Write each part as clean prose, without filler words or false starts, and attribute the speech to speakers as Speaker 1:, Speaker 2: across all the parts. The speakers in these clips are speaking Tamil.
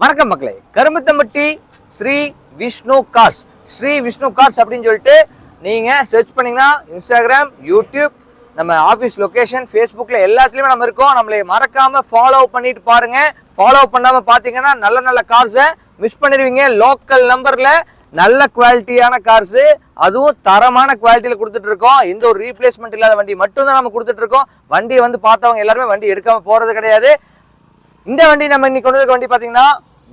Speaker 1: வணக்கம் மக்களே, கருமத்தம்பட்டி ஸ்ரீ விஷ்ணு கார்ஸ் அப்படின்னு சொல்லிட்டு நீங்க சர்ச் பண்ணீங்கன்னா இன்ஸ்டாகிராம், யூடியூப், நம்ம ஆஃபீஸ் லொகேஷன், ஃபேஸ்புக்ல எல்லாத்துலயுமே நம்ம இருக்கோம். நம்மளை மறக்காம ஃபாலோ பண்ணிட்டு பாருங்க. ஃபாலோ பண்ணாம பாத்தீங்கன்னா நல்ல நல்ல கார்ஸை மிஸ் பண்ணிடுவீங்க. லோக்கல் நம்பர்ல நல்ல குவாலிட்டியான கார்ஸ், அதுவும் தரமான குவாலிட்டியில கொடுத்துட்டு இருக்கோம். எந்த ஒரு ரீப்ளேஸ்மெண்ட் இல்லாத வண்டி மட்டும் தான் நம்ம கொடுத்துட்டு இருக்கோம். வண்டியை வந்து பார்த்தவங்க எல்லாருமே வண்டி எடுக்காம போறது கிடையாது. இந்த வண்டி நம்ம இன்னைக்கு கொண்டு இருக்க வண்டி பாத்தீங்கன்னா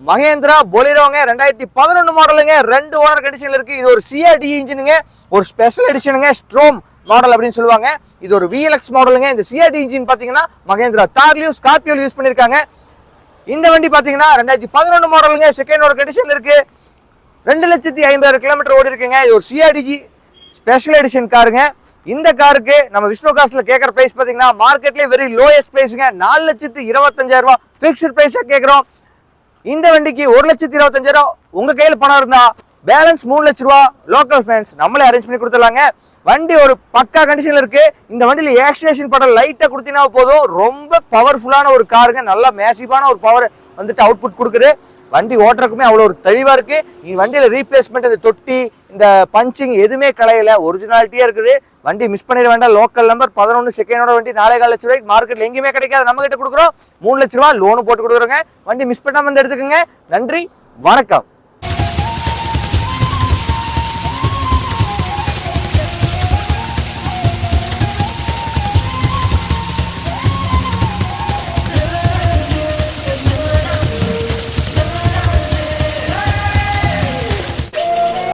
Speaker 1: மகேந்திரா பொலிரோங்க, 2011 மாடலுங்க. 2 ஓனர் கண்டிஷன்ல இருக்கு. இது ஒரு சிஆர்டி இன்ஜினுங்க, ஒரு ஸ்பெஷல் எடிஷனுங்க, ஸ்ட்ரோம் மாடல் அப்படின்னு சொல்லுவாங்க. இது ஒரு விஎல்எக்ஸ் மாடலுங்க. இந்த சிஆர்டி இன்ஜின் பாத்தீங்கன்னா மகேந்திரா தார்லயும் ஸ்கார்பியோல யூஸ் பண்ணிருக்காங்க. இந்த வண்டி பாத்தீங்கன்னா 2011 மாடலுங்க, செகண்ட் ஓனர் கண்டிஷன்ல இருக்கு. 2,50,000 கிலோமீட்டர் ஓடி இருக்குங்க. இது ஒரு சிஆர்டிஜி ஸ்பெஷல் எடிஷன் காருங்க. இந்த காருக்கு நம்ம விஷ்ணு கார்ஸ்ல கேட்கற பிரைஸ் பாத்தீங்கன்னா மார்க்கெட்லயே வெரி லோயஸ்ட் பிரைஸ்ங்க. 4,25,000 பிக்ஸ்ட் பிரைஸா கேட்கிறோம். இந்த வண்டிக்கு 1,25,000 உங்க கையில பணம் இருந்தா பேலன்ஸ் 3 லட்ச ரூபா லோக்கல் ஃபைனான்ஸ் நம்மளே அரேஞ்ச் பண்ணி கொடுத்துடலாங்க. வண்டி ஒரு பக்கா கண்டிஷன்ல இருக்கு. இந்த வண்டியில ஆக்சிலேஷன் படம் லைட்டா கொடுத்தீங்கன்னா போதும். ரொம்ப பவர்ஃபுல்லான ஒரு காருங்க. நல்ல மேசிவான ஒரு பவர் வந்துட்டு அவுட்புட் கொடுக்குது. வண்டி ஓட்டுறதுக்குமே அவ்வளோ ஒரு தெளிவா இருக்கு. வண்டியில ரீப்ளேஸ்மெண்ட், இந்த தொட்டி, இந்த பஞ்சிங் எதுவுமே கலையில, ஒரிஜினாலிட்டியா இருக்குது. வண்டி மிஸ் பண்ணிட வேண்டாம். லோக்கல் நம்பர் 11 செகண்டோட வண்டி 4,4 லட்ச ரூபாய்க்கு மார்க்கெட்ல எங்கேயுமே கிடைக்காது. நம்ம கிட்ட கொடுக்குறோம். 3 லட்ச ரூபாய் லோனு போட்டு கொடுக்குறோங்க. வண்டி மிஸ் பண்ணாம வந்து எடுத்துக்கோங்க. நன்றி, வணக்கம்.